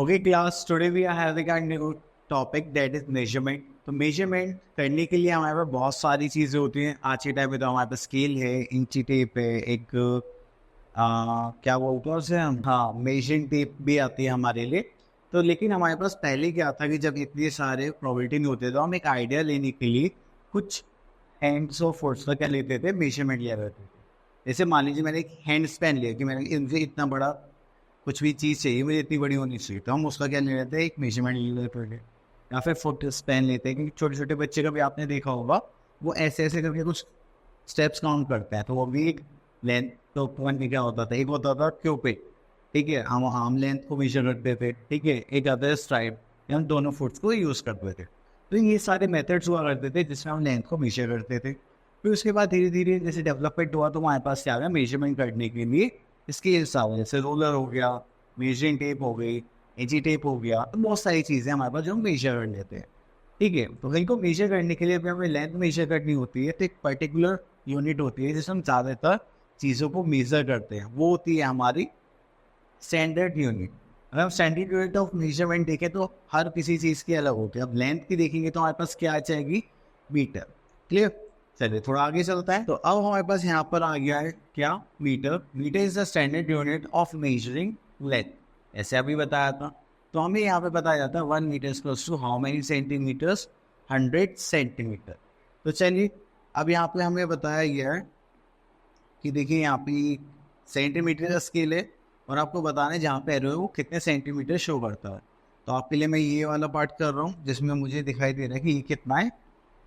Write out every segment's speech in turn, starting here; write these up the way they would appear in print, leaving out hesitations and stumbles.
Okay class, today we are having a new topic that is measurement. तो measurement करने के लिए हमारे पास बहुत सारी चीज़ें होती हैं. आज के टाइम में तो हमारे पास स्केल है, इंची टेप है, एक क्या बोलते हैं उसे हम, हाँ, मेजरिंग टेप भी आती है हमारे लिए. तो लेकिन हमारे पास पहले क्या था कि जब इतने सारे प्रोबेबिलिटी नहीं होते तो हम एक आइडिया लेने के लिए कुछ हैंड्स और फोर्स का क्या लेते थे, मेजरमेंट लिया करते थे. जैसे मान लीजिए मैंने एक हैंड स्पैन लिया कि मैंने इनसे इतना बड़ा कुछ भी चीज़ चाहिए, मुझे इतनी बड़ी होनी चाहिए, तो हम उसका क्या ले लेते हैं, एक मेजरमेंट ले लेते हैं. या फिर फुट स्पैन लेते हैं, क्योंकि छोटे छोटे बच्चे का भी आपने देखा होगा, वो ऐसे ऐसे करके कुछ स्टेप्स काउंट करते हैं. तो वो भी एक लेंथ तो पॉइंट में क्या होता था, एक होता था क्यूपिड, ठीक है, हम आर्म लेंथ को मेजर करते थे, ठीक है, एक आता है स्ट्राइप, हम दोनों फुट्स को यूज़ करते थे. तो ये सारे मेथड्स हुआ करते थे जिसमें हम लेंथ को मेजर करते थे. फिर उसके बाद धीरे धीरे जैसे डेवलपमेंट हुआ तो हमारे पास क्या आ गया, मेजरमेंट करने के लिए स्केल्स आ गए. जैसे रोलर हो गया, मेजरिंग टेप हो गई, एजी टेप हो गया, तो बहुत सारी चीज़ें हमारे पास जो हम मेजर कर लेते हैं. ठीक है, तो कहीं को मेजर करने के लिए अगर हमें लेंथ मेजर करनी होती है तो एक पर्टिकुलर यूनिट होती है जिसमें हम ज़्यादातर चीज़ों को मेजर करते हैं, वो होती है हमारी स्टैंडर्ड यूनिट. अगर हम स्टैंडर्ड यूनिट ऑफ मेजरमेंट देखें तो हर किसी चीज़ की अलग होती है. अब लेंथ की देखेंगे तो हमारे पास क्या आ जाएगी, मीटर. क्लियर. चलिए थोड़ा आगे चलता है. तो अब हमारे पास यहाँ पर आ गया है क्या, metre. Metre is the standard unit of measuring length, ऐसे अभी बताया था. तो हमें यहाँ पे बताया जाता है 1 metre close to how many centimetres, 100 centimetre. तो चलिए अब यहाँ पे हमें बताया गया है कि देखिए यहाँ पे सेंटीमीटर का स्केल है और आपको बताना है जहाँ पे एरो है वो कितने सेंटीमीटर शो करता है. तो आपके लिए मैं ये वाला पार्ट कर रहा हूँ जिसमें मुझे दिखाई दे रहा है कि ये कितना है,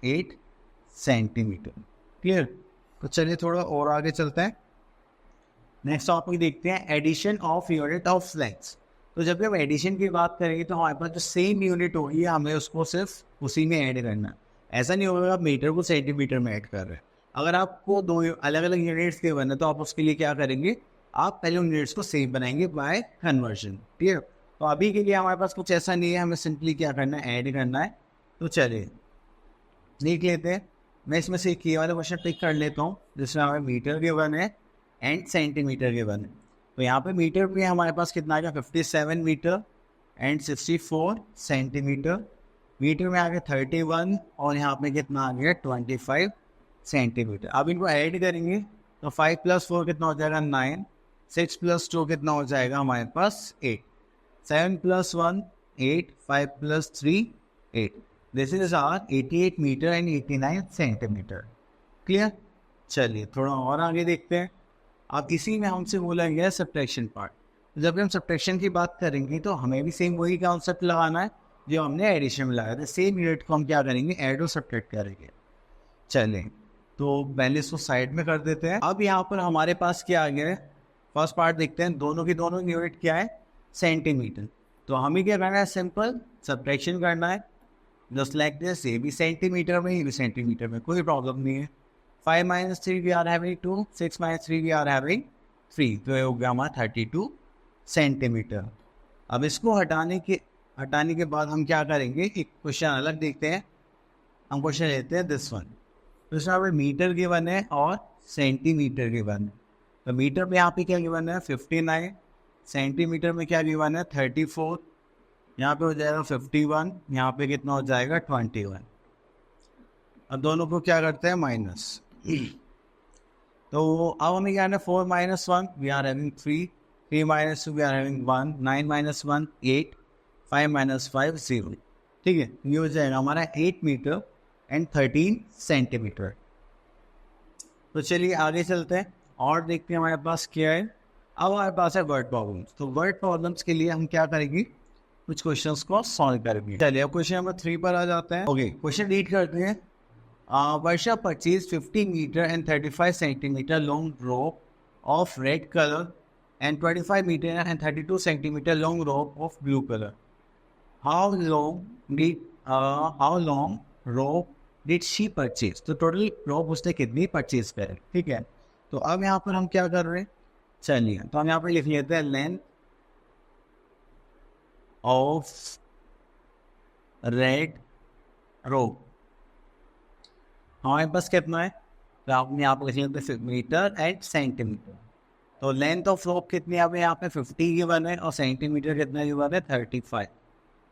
8 सेंटीमीटर. क्लियर. तो चलिए थोड़ा और आगे चलते हैं. नेक्स्ट टॉपिक देखते हैं, addition of unit of length. तो जब भी हम एडिशन की बात करेंगे तो हमारे पास जो सेम यूनिट होगी हमें उसको सिर्फ उसी में ऐड करना है. ऐसा नहीं होगा आप मीटर को सेंटीमीटर में ऐड कर रहे हैं. अगर आपको दो अलग अलग यूनिट्स के बनना है तो आप उसके लिए क्या करेंगे, आप पहले यूनिट्स को सेम बनाएंगे बाय कन्वर्जन. ठीक है. तो अभी के लिए हमारे पास कुछ ऐसा नहीं है, हमें सिंपली क्या करना है, ऐड करना है. तो चलिए देख लेते हैं. मैं इसमें से एक ये वाला क्वेश्चन टिक कर लेता हूँ जिसमें हमें मीटर के वन है एंड सेंटीमीटर के वन है. तो यहाँ पे मीटर पे हमारे पास कितना आ गया, 57 मीटर एंड 64 सेंटीमीटर. मीटर में आ गया 31 और यहाँ पे कितना आ गया, 25 सेंटीमीटर. अब इनको ऐड करेंगे तो 5 + 4 कितना हो जाएगा, 9. 6 + 2 कितना हो जाएगा हमारे पास, 8. 7 + 1 8, 5 + 3 8. This is our 88 metre and 89 centimetre. Clear. चलिए थोड़ा और आगे देखते हैं. अब इसी में हमसे बोला गया है सब्ट्रैक्शन पार्ट. जब हम सब्ट्रैक्शन की बात करेंगे तो हमें भी सेम वही कॉन्सेप्ट लगाना है जो हमने एडिशन में लगाया था. सेम यूनिट को हम क्या करेंगे, ऐड और सब्ट्रैक्ट करेंगे. चलें तो पहले इसको साइड में कर देते हैं. अब यहाँ पर हमारे पास क्या आ गया है, फर्स्ट पार्ट देखते हैं. दोनों की दोनों यूनिट क्या है, सेंटीमीटर. तो हमें क्या करना है, सिंपल सब्ट्रैक्शन करना है. जस्ट लाइक दिस, ये भी सेंटीमीटर में, ये भी सेंटीमीटर में, कोई प्रॉब्लम नहीं है. 5 - 3 we are having 2, 6 - 3 we are having 3. तो ये हो गया हमारा 32 सेंटीमीटर. अब इसको हटाने के बाद हम क्या करेंगे, एक क्वेश्चन अलग देखते हैं. हम क्वेश्चन लेते हैं दिस वन. तो इसमें हमें मीटर गिवन है और सेंटीमीटर गिवन है. तो मीटर में यहाँ पे क्या गिवन है, 59. सेंटीमीटर में क्या गिवन है, 34. यहाँ पे हो जाएगा 51, यहाँ पे कितना हो जाएगा, 21. अब दोनों को क्या करते हैं, माइनस. तो अब हमें क्या है, 4 - 1 we are having 3, 3 - 2 we are having 1, 9 - 1 8, 5 - 5 0. ठीक है. ये हो जाएगा हमारा 8 मीटर एंड 13 सेंटीमीटर. तो चलिए आगे चलते हैं और देखते हैं हमारे पास क्या है. अब हमारे पास है वर्ड प्रॉब्लम्स. तो वर्ड प्रॉब्लम्स के लिए हम क्या करेंगे, कुछ क्वेश्चंस को सॉल्व करेंगे. चलिए अब क्वेश्चन नंबर 3 पर आ जाते हैं. ओके, क्वेश्चन रीड करते हैं. Varsha purchased 50 meter and 35 centimeter long rope of red color and 25 meter and 32 centimeter long rope of blue color. How long rope did she purchase? तो total रोप उसने कितनी purchase करे. ठीक है. तो अब यहाँ पर हम क्या कर रहे हैं, चलिए तो हम यहाँ पर लिख लेते हैं लेंथ ऑफ रेड रोप. हमारे पास कितना है, तो आपने यहाँ पर लिख लेते हैं मीटर एंड सेंटीमीटर. तो लेंथ ऑफ रोप कितनी है यहाँ पे 50 गिवन है और सेंटीमीटर कितना गिवन है 35.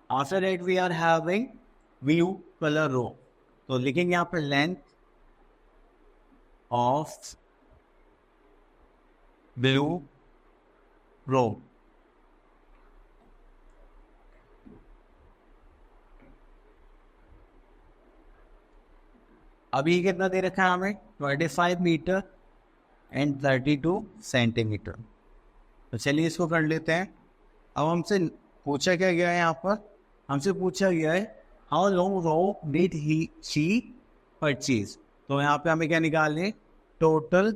After that we are having blue colour rope. तो लिखेंगे यहाँ पे लेंथ ऑफ ब्लू रोप. अभी कितना दे रखा है हमें 25 मीटर एंड 32 सेंटीमीटर. तो चलिए इसको कर लेते हैं. अब हमसे पूछा क्या गया है यहाँ पर, हमसे पूछा गया है how long rope did she purchase. तो यहाँ पे हमें क्या निकालने, total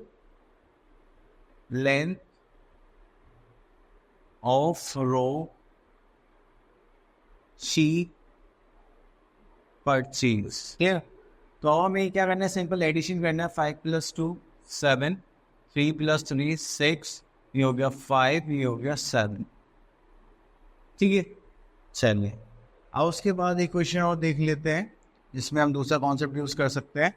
length of rope she purchase. ठीक. तो हमें क्या करना है, सिंपल एडिशन करना है. 5 + 2 7, 3 + 3 6, ये हो गया 5, ये हो गया 7. ठीक है. चलिए अब उसके बाद एक क्वेश्चन और देख लेते हैं जिसमें हम दूसरा कॉन्सेप्ट यूज कर सकते हैं,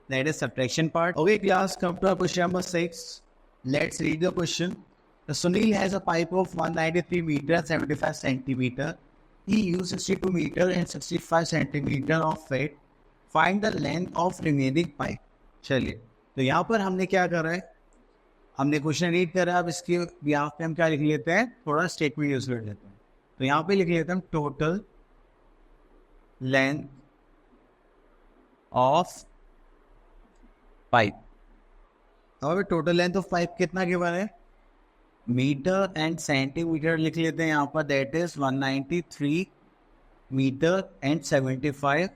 that is subtraction part. Okay class, come to question number 6. Let's read the question. Sunil has a pipe of 193 meter 75 centimeter. He used 62 meter and 65 centimeter of it. Find the length of remaining pipe. चलिए, तो यहाँ पर हमने क्या करा है, हमने question read करा. अब इसके यहाँ पे हम क्या लिख लेते हैं, थोड़ा स्टेटमेंट यूज कर लेते हैं. तो यहाँ पे लिख लेते हैं टोटल लेंथ ऑफ पाइप. और टोटल लेंथ ऑफ पाइप कितना गिवन है, मीटर एंड सेंटीमीटर लिख लेते हैं यहाँ पर. That is 193 metre and 75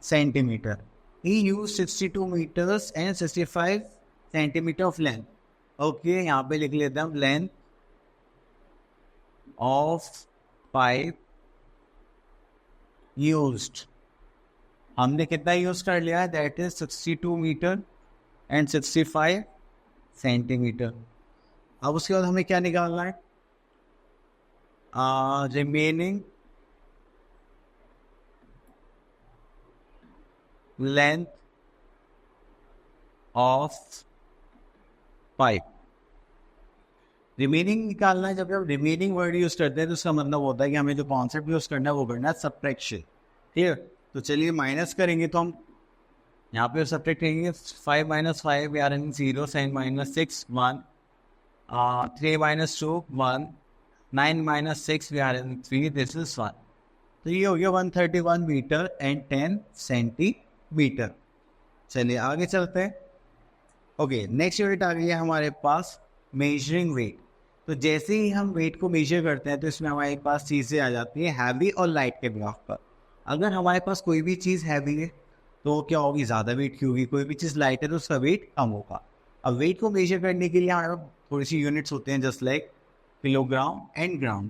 centimetre. He use 62 metres and 65 centimetre of length. Okay, यहाँ पे लिख लेते हैं लेंथ ऑफ पाइप यूज्ड. हमने कितना यूज कर लिया है, that is 62 metre and 65 centimetre. अब उसके बाद हमें क्या निकालना है, remaining length of pipe. Remaining निकालना है. जब हम रिमेनिंग वर्ड यूज करते हैं तो उसका मतलब होता है कि हमें जो कॉन्सेप्ट यूज करना है वो करना है सब्ट्रैक्शन. ठीक है. तो चलिए माइनस करेंगे, तो हम यहाँ पे सब्ट्रैक्ट करेंगे. 5 - 5 we are in 0, 7 - 6 1, 3 - 2 1, 9 - 6 we are in 3, this is 1. तो ये हो गया 131 मीटर एंड 10 सेंटीमीटर. चलिए आगे चलते हैं. ओके, नेक्स्ट यूनिट आ गई है हमारे पास मेजरिंग वेट. तो जैसे ही हम वेट को मेजर करते हैं तो इसमें हमारे पास चीज़ें आ जाती हैं हैवी और लाइट के ग्राफ पर. अगर हमारे पास कोई भी चीज़ हैवी है तो क्या होगी, ज़्यादा वेट की होगी. कोई भी चीज़ लाइट है तो उसका वेट कम होगा. अब वेट को मेजर करने के लिए हमारे पास थोड़ी सी यूनिट्स होते हैं, जस्ट लाइक किलोग्राम एंड ग्राम.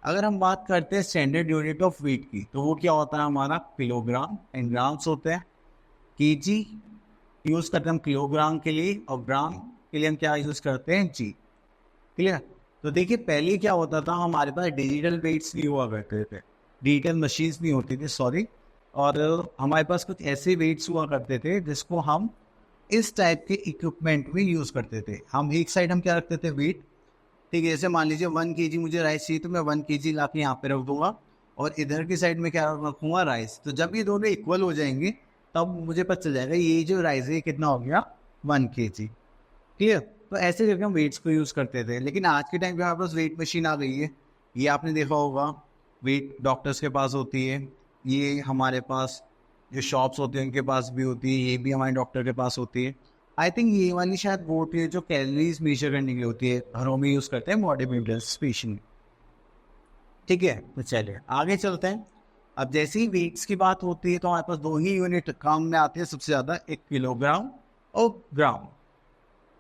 अगर हम बात करते हैं स्टैंडर्ड यूनिट ऑफ वेट की, तो वो क्या होता है हमारा, किलोग्राम एंड ग्राम्स होते हैं. केजी यूज़ करते हैं हम किलोग्राम के लिए, और ग्राम के लिए हम क्या यूज़ करते हैं, जी. क्लियर. तो देखिए पहले क्या होता था, हमारे पास डिजिटल वेट्स भी हुआ करते थे, डिजिटल मशीन्स भी होती थी, सॉरी. और हमारे पास कुछ ऐसे वेट्स हुआ करते थे जिसको हम इस टाइप के इक्विपमेंट में यूज़ करते थे. हम एक साइड हम क्या रखते थे, वेट. ठीक है, जैसे मान लीजिए 1 kg मुझे राइस चाहिए तो मैं 1 kg ला के यहाँ पे रख दूंगा, और इधर की साइड में क्या रखूँगा, राइस. तो जब ये दोनों इक्वल हो जाएंगे तब मुझे पता चल जाएगा ये जो राइस है कितना हो गया, 1 kg. ठीक है. तो ऐसे करके हम वेट्स को यूज़ करते थे. लेकिन आज के टाइम पे हमारे पास वेट मशीन आ गई है. ये आपने देखा होगा, वेट डॉक्टर्स के पास होती है, ये हमारे पास जो शॉप्स होती हैं उनके पास भी होती है, ये भी हमारे डॉक्टर के पास होती है. आई थिंक ये वाली शायद वो होती है जो कैलोरीज मेजर करने के लिए होती है, घरों में यूज़ करते हैं बॉडी बिल्डर्स स्पेशली. ठीक है. तो चलिए आगे चलते हैं. अब जैसे ही वेट्स की बात होती है तो हमारे पास दो ही यूनिट काम में आती है सबसे ज़्यादा, एक किलोग्राम और ग्राम.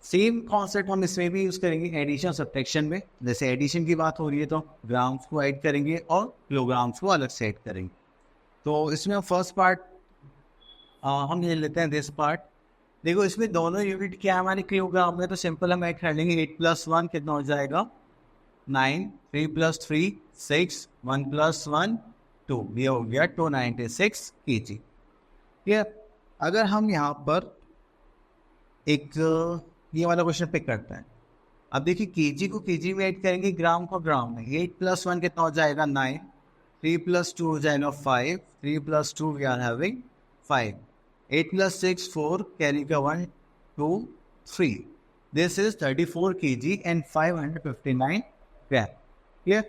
सेम कॉन्सेप्ट हम इसमें भी यूज़ करेंगे एडिशन सब्ट्रैक्शन में. जैसे एडिशन की बात हो रही है तो ग्राम्स को ऐड करेंगे और किलोग्राम्स को अलग से ऐड करेंगे. तो इसमें फर्स्ट पार्ट हम ले लेते हैं, दिस पार्ट. देखो इसमें दोनों यूनिट क्या है हमारे किलोग्राम में, तो सिंपल हम ऐड कर लेंगे. 8 + 1 कितना हो जाएगा, 9, 3 + 3 6, 1 + 1 2, ये हो गया 296 kg. ठीक है. अगर हम यहाँ पर एक ये वाला क्वेश्चन पिक करते हैं, अब देखिए केजी को केजी में ऐड करेंगे, ग्राम को ग्राम में। 8 + 1 कितना हो जाएगा 9, 3 + 2 हो जाएगा 5, 3 + 2 वी आर हैविंग 5, 8 + 6 4, कैरी का 1 2 3, this is 34 kg and 559 gram. Clear?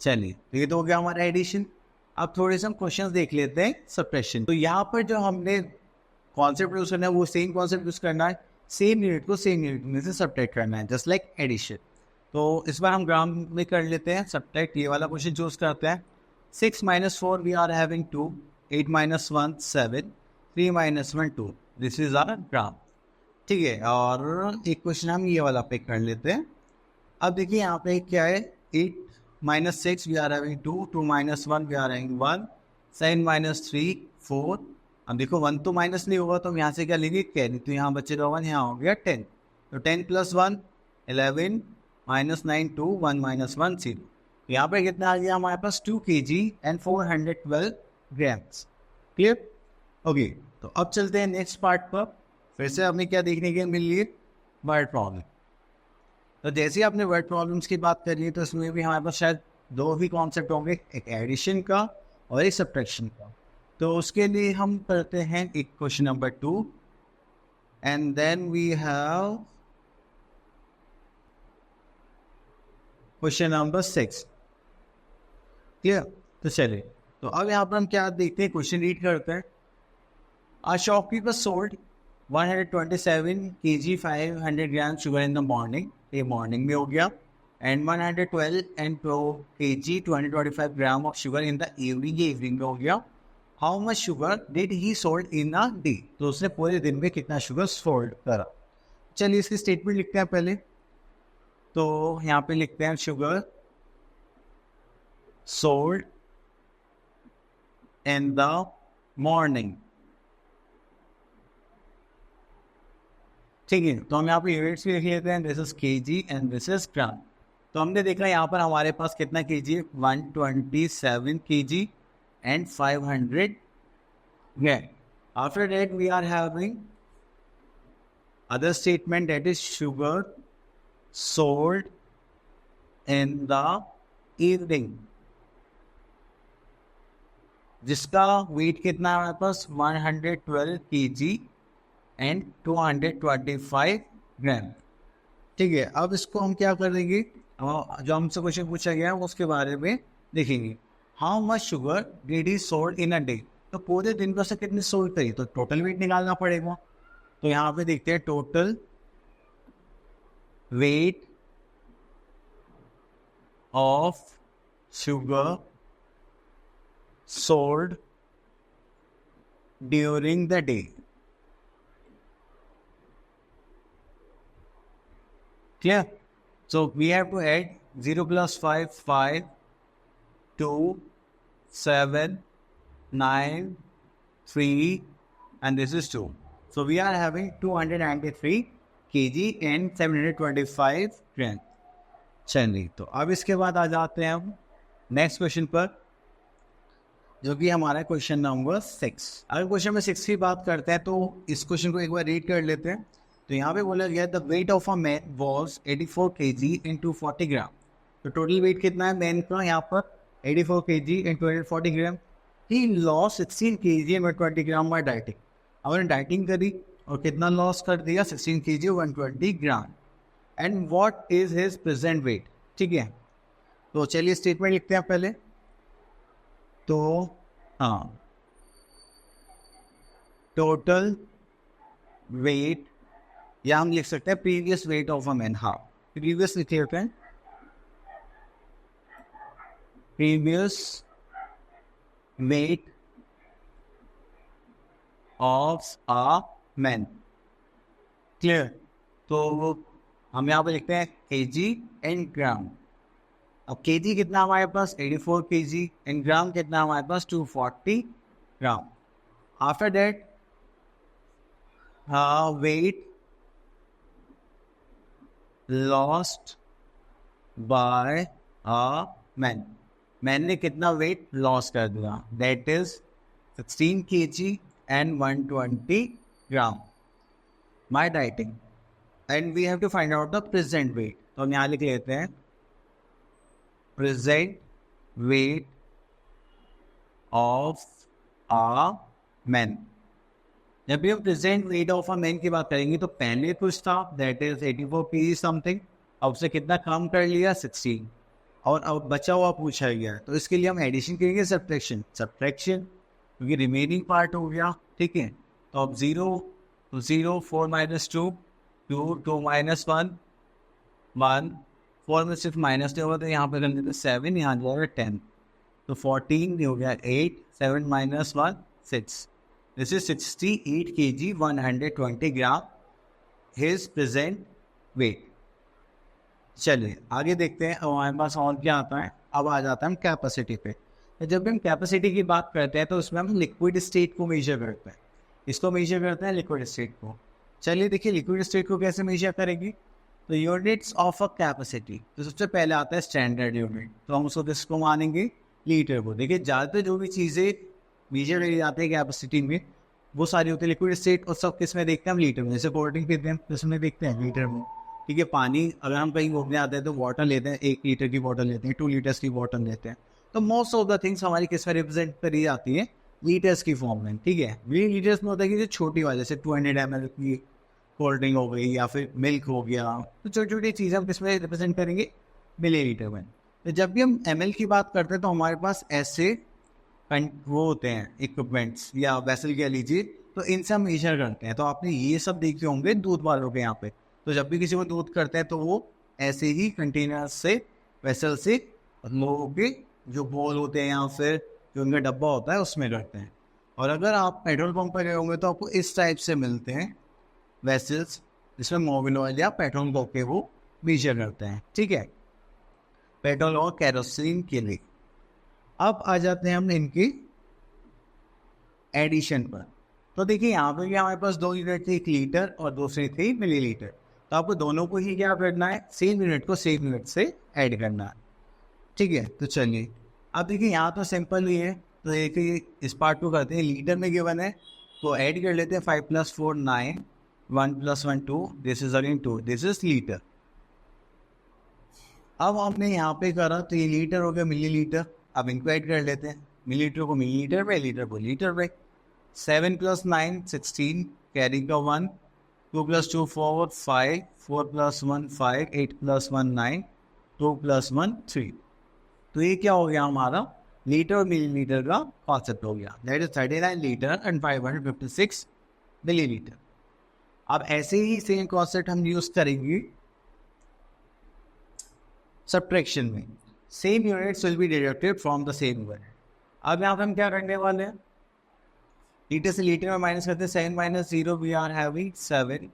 चलिए, तो ये तो हो गया हमारा एडिशन। अब थोड़े से हम क्वेश्चंस देख लेते हैं सब्ट्रैक्शन। तो यहाँ पर जो हमने कॉन्सेप्ट यूज करना है वो सेम कॉन्सेप्ट यूज करना है, सेम यूनिट को सेम यूनिट में से सब्ट्रैक्ट करना है, जस्ट लाइक एडिशन। तो इस बार हम ग्राम में कर लेते हैं सब्ट्रैक्ट, ये वाला क्वेश्चन चूज करते हैं। 6 - 4 we are having 2, 8 - 1 7, 3 - 1 2, this is our gram. ठीक है, और एक क्वेश्चन हम ये वाला पिक कर लेते हैं। अब देखिए यहाँ पे क्या है, 8 - 6 we are having 2, 2 - 1 we are having 1, 7 - 3 4। अब देखो 1 तो माइनस नहीं होगा तो हम यहाँ से क्या लेंगे, कैरी, तो यहाँ बचेगा 1, यहाँ हो गया 10, तो 10 + 1 11, -9 2, 1 - 1 0। यहाँ पे कितना आ गया हमारे पास 2 kg and 412 grams. Clear? Okay, तो अब चलते हैं नेक्स्ट पार्ट पर। फिर से हमें क्या देखने के मिल रही है, वर्ड प्रॉब्लम। तो जैसे ही आपने वर्ड प्रॉब्लम्स की बात करी है तो इसमें भी हमारे पास शायद दो ही कॉन्सेप्ट होंगे, एक एडिशन का और एक सब्ट्रैक्शन का। तो उसके लिए हम करते हैं एक question number 2 and then we have question number 6। Clear? तो चलिए, तो अब यहाँ पर हम क्या देखते हैं, क्वेश्चन रीड करते हैं। A shopkeeper sold 127 kg 500 gram sugar in the morning, ये मॉर्निंग में हो गया, and 112 and 2 kg 225 gram of sugar in the evening, ये इवनिंग में हो गया। How much sugar did he sold in a day, तो उसने पूरे दिन में कितना शुगर सोल्ड करा। चलिए इसकी स्टेटमेंट लिखते हैं पहले। तो यहाँ पे लिखते हैं sugar sold in the morning. ठीक है, तो हम यहाँ पे यूनिट्स भी लिख लेते हैं, this is kg and this is gram. तो हमने देखा यहाँ पर हमारे पास कितना केजी है, 127 kg and 500 gram. After that we are having other statement, that is sugar sold in the evening, जिसका वेट कितना है हमारे पास 112 kg and 225 ग्राम। ठीक है, अब इसको हम क्या कर देंगे, जो हमसे क्वेश्चन पूछा गया उसके बारे में देखेंगे। How much sugar did he sold in a day, तो पूरे दिन में से कितनी सोल्ड करी, तो टोटल वेट निकालना पड़ेगा। तो यहाँ पे देखते हैं total weight of sugar sold during the day. Clear? So we have to add 0 + 5 5, 2 7 9 3 and this is 2. So we are having 293 kg and 725 grams. चलिए, तो अब इसके बाद आ जाते हैं हम नेक्स्ट क्वेश्चन पर, जो कि हमारा क्वेश्चन नंबर 6। अगर क्वेश्चन में 6 की बात करते हैं तो इस क्वेश्चन को एक बार रीड कर लेते हैं। तो यहाँ पे बोला गया the wait of a man was 84 kg and 240 ग्राम। तो टोटल वेट कितना है मैन का यहाँ पर, 84 kg and 240 gram. He loss 16 kg and 120 gram by dieting. अब उन्होंने डाइटिंग करी और कितना लॉस कर दिया, 16 kg 120 gram. And what is his present weight. ठीक है, तो चलिए स्टेटमेंट लिखते हैं पहले। तो हाँ, टोटल वेट, या हम लिख सकते हैं previous wait of a man. हाँ, प्रीवियस लिखे होते हैं, previous wait of a man. Clear? तो हम यहाँ पे लिखते हैं kg एंड ग्राम। अब kg कितना हमारे पास 84 kg एंड ग्राम कितना हमारे पास 240 ग्राम। After that weight lost by a man, man ने कितना वेट लॉस कर दिया, that is 16 kg and 120 gram by dieting. And we have to find out the present weight. तो हम यहाँ लिख लेते हैं present weight of a man. जब भी हम present weight of a man की बात करेंगे तो पहले कुछ था दैट इज 84 kg समथिंग, अब उसे कितना कम कर लिया 16, और अब बचा हुआ पूछा गया, तो इसके लिए हम एडिशन करेंगे सब्ट्रैक्शन, क्योंकि रिमेनिंग पार्ट हो गया, ठीक है। तो अब 0, तो 0, 4 माइनस 2, 2, 2 माइनस 1, 1, 4 में सिर्फ माइनस नहीं होगा तो यहाँ पे कर देते 7, यहाँ जाएगा 10, तो 14 हो गया 8, 7 minus 1, 6, this is 68 kg 120 gram his present weight. चलिए आगे देखते हैं अब हमारे पास और क्या आता है। अब आ जाता है हम कैपेसिटी पे। तो जब भी हम कैपेसिटी की बात करते हैं तो उसमें हम लिक्विड स्टेट को मेजर करते हैं, इसको मेजर करते हैं लिक्विड स्टेट को। चलिए देखिए लिक्विड स्टेट को कैसे मेजर करेंगे। तो यूनिट्स ऑफ अ कैपेसिटी, तो सबसे पहले आता है स्टैंडर्ड यूनिट, तो हम उसको किसको मानेंगे, लीटर को। देखिए ज़्यादातर जो भी चीज़ें मेजर करी जाती है कैपेसिटी में वो सारी होती है लिक्विड स्टेट, और सब किस में देखते हैं हम, लीटर में। जैसे कोल्ड ड्रिंक पीते हैं तो उसमें देखते हैं लीटर में, ठीक है। पानी अगर हम कहीं घूमने आते हैं तो वाटर लेते हैं, 1 लीटर की बॉटल लेते हैं, 2 लीटर्स की बॉटल लेते हैं। तो मोस्ट ऑफ द थिंग्स हमारी किस में रिप्रेजेंट करी जाती है, लीटर्स की फॉर्म में, ठीक है। मिली लीटर्स में होता है कि जो छोटी वाली जैसे 200 ml की कोल्ड ड्रिंक हो गई या फिर मिल्क हो गया, तो छोटी छोटी चीज़ें हम किस में रिप्रेजेंट करेंगे, मिली लीटर में। तो जब भी हम ml की बात करते हैं तो हमारे पास ऐसे वो होते हैं इक्विपमेंट्स या वेसल कह लीजिए, तो इनसे हम मेजर करते हैं। तो आपने ये सब देखे होंगे दूध वालों के यहाँ पे, तो जब भी किसी को दूध करते हैं तो वो ऐसे ही कंटेनर से, वेसल से, लोगों के जो बोल होते हैं या फिर जो उनका डब्बा होता है उसमें करते हैं। और अगर आप पेट्रोल पंप पर गए होंगे तो आपको इस टाइप से मिलते हैं वेसल्स, जिसमें मोबिल ऑयल या पेट्रोल पंप के वो मेजर करते हैं, ठीक है, पेट्रोल और कैरोसिन के लिए। अब आ जाते हैं हम इनकी एडिशन पर। तो देखिए यहाँ पे भी हमारे पास 2 यूनिट थी, 1 लीटर और दूसरी थी मिलीलीटर। तो आपको दोनों को ही क्या करना है, सेम यूनिट को सेम यूनिट से ऐड करना है, ठीक है। तो चलिए अब देखिए यहाँ तो सिंपल ही है, तो एक इस पार्ट को करते हैं, लीटर में गिवन है तो ऐड कर लेते हैं 5 + 4 9, 1 + 1 2, this is again 2, this is litre. अब हमने यहाँ पे करा तो ये लीटर हो गया मिलीलीटर, अब इनको ऐड कर लेते हैं, मिलीलीटर को मिलीलीटर में, लीटर को लीटर में। 7 + 9 16, कैरी का 1, 2 + 2 4 5, 4 + 1 5, 8 + 1 9, 2 + 1 3। तो ये क्या हो गया हमारा, लीटर और मिलीलीटर का कॉन्सेप्ट हो गया, that is 39 litre and 556 millilitre. अब ऐसे ही सेम कॉन्सेप्ट हम यूज करेंगे सब्ट्रैक्शन में, same units will be deducted from the same unit. अब यहाँ पे हम क्या करने वाले हैं, लीटर से लीटर में माइनस करते हैं, 7 - 0 वी आर हैविंग 7।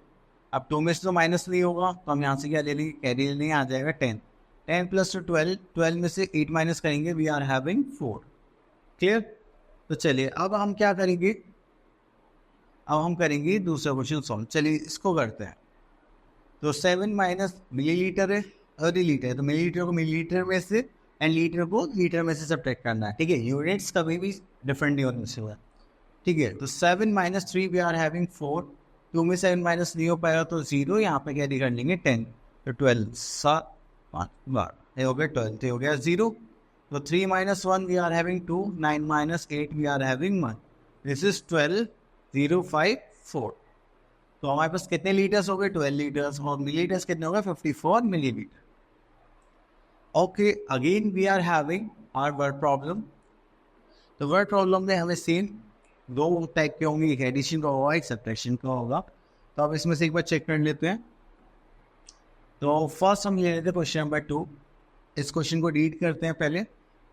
अब 2 में से तो माइनस नहीं होगा तो हम यहाँ से क्या ले लेंगे, कैरी लेंगे, आ जाएगा 10, 10 + 2 12, 12 में से 8 माइनस करेंगे, वी आर हैविंग 4, क्लियर। तो चलिए अब हम क्या करेंगे, अब हम करेंगे दूसरा क्वेश्चन सॉल्व। चलिए इसको करते हैं। तो 7 माइनस मिलीलीटर है और लीटर है, तो मिलीलीटर को मिलीलीटर में से एंड लीटर को लीटर में से सब्ट्रैक्ट करना है, ठीक है। यूनिट्स कभी भी डिफरेंट नहीं होने से हुआ, ठीक है। तो 7 - 3 वी आर हैविंग 4, 2 में 7 माइनस नहीं हो पाएगा तो 0, यहाँ पे कैरी कर लेंगे 10, तो 12 7 5 12, ये हो गया 12, तो हो गया 0। तो 3 - 1 we are having 2, 9 - 8 we are having 1, this is 12 0 5 4। तो हमारे पास कितने लीटर्स हो गए, 12 लीटर्स, और मिलीलीटर्स कितने हो गए, 54 millilitre. Okay, again we are having our word problem. तो वर्ड प्रॉब्लम में हमें सेम 2 टाइप के होंगे, एक एडिशन का होगा, एक सब्ट्रैक्शन का होगा। तो अब इसमें से एक बार चेक कर लेते हैं। तो फर्स्ट हम ले लेते हैं क्वेश्चन नंबर 2। इस क्वेश्चन को रीड करते हैं पहले।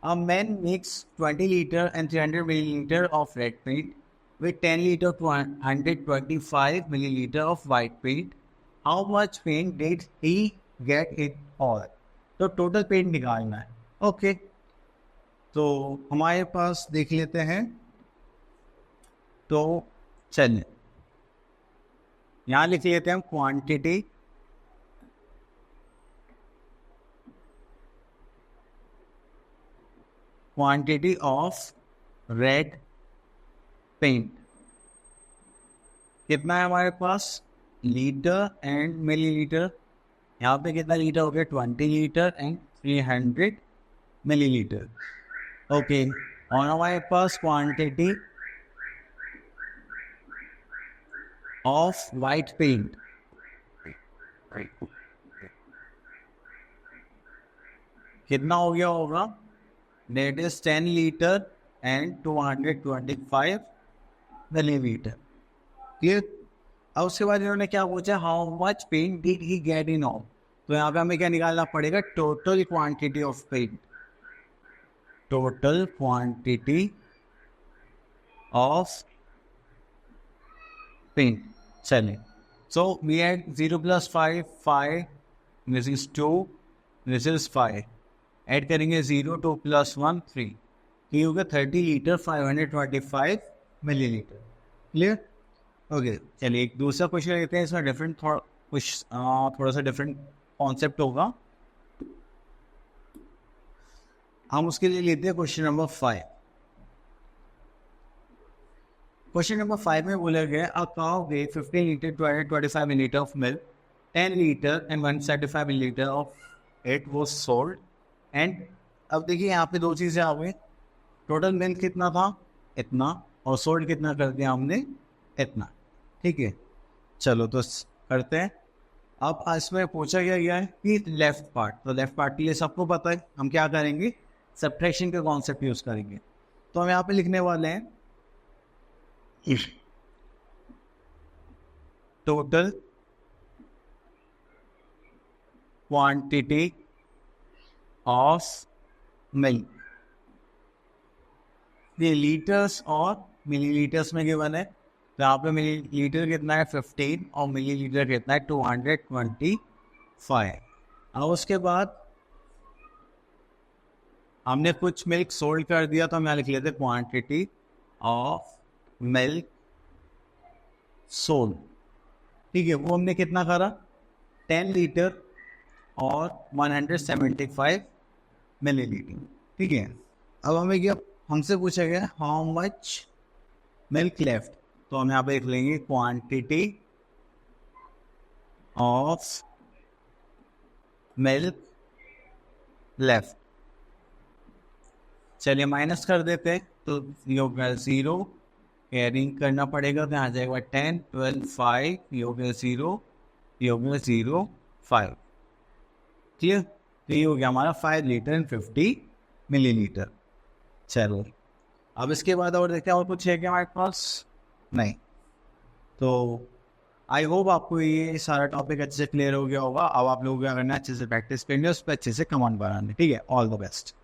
A man mix 20 litre and 300 millilitre of red paint with 10 liter 125 milliliter of white paint. How much paint did he get it all? तो टोटल पेंट निकालना है, ओके। तो हमारे पास देख लेते हैं। तो चलिए यहाँ लिख लेते हैं हम क्वांटिटी ऑफ रेड पेंट कितना है हमारे पास, लीटर एंड मिलीलीटर। यहाँ पे कितना लीटर हो गया? 20 लीटर एंड 300 मिलीलीटर। ओके, और हमारे पास क्वांटिटी ऑफ वाइट पेंट कितना हो गया होगा? That is 10 litre and 225 millilitre. Clear? अब उसके बाद इन्होंने क्या पूछा? How much paint did he get in all. तो यहाँ पे हमें क्या निकालना पड़ेगा? Total quantity of paint, total quantity of paint. चलिए, so we had 0 + 5 5, this is 2, this is 5, add करेंगे 0 2 + 1 3, ये होगा 30 लीटर 525 मिलीलीटर। क्लियर? ओके, चलिए एक दूसरा क्वेश्चन लेते हैं। इसमें डिफरेंट थोड़ा सा डिफरेंट कॉन्सेप्ट होगा। हम उसके लिए लेते हैं क्वेश्चन नंबर 5। क्वेश्चन नंबर 5 में बोला गया a cow way 15 litre 225 millilitre of milk, 10 litre and 175 millilitre of it was sold and. अब देखिए यहाँ पे दो चीज़ें आ गई। टोटल मिल्क कितना था? इतना, और सोल्ड कितना कर दिया हमने? इतना। ठीक है, चलो तो करते हैं। अब इसमें पूछा गया है कि लेफ्ट पार्ट, तो लेफ्ट पार्ट के लिए सबको पता है हम क्या करेंगे? सब्ट्रैक्शन का कॉन्सेप्ट यूज करेंगे। तो हम यहाँ पे लिखने वाले हैं टोटल क्वांटिटी ऑफ मिल्क। ये लीटर्स और मिलीलीटर्स में गिवन है। तो यहाँ पे मिलीलीटर कितना है? 15, और मिलीलीटर कितना है? 225। अब उसके बाद हमने कुछ मिल्क सोल्ड कर दिया, तो हम यहाँ लिख लेते क्वांटिटी ऑफ मिल्क सोल्ड। ठीक है, वो हमने कितना करा? 10 लीटर और 175 मिलीलीटर। ठीक है, अब हमें क्या हमसे पूछा गया? How much milk left. तो हम यहाँ पे लिख लेंगे क्वांटिटी ऑफ मिल्क लेफ्ट। चलिए माइनस कर देते हैं, तो ये होगा 0, कैरिंग करना पड़ेगा, तो यहाँ जाएगा 10 12 5, ये हो गया 0, ये हो गया 0 5। क्लियर? तो ये हो गया हमारा 5 लीटर एंड 50 मिलीलीटर। चलो, अब इसके बाद और देखते हैं और कुछ है क्या हमारे पास? नहीं। तो आई होप आपको ये सारा टॉपिक अच्छे से क्लियर हो गया होगा। अब आप लोगों को करना है अच्छे से प्रैक्टिस करनी है, उस पर अच्छे से कमांड बनाने। ठीक है, ऑल द बेस्ट।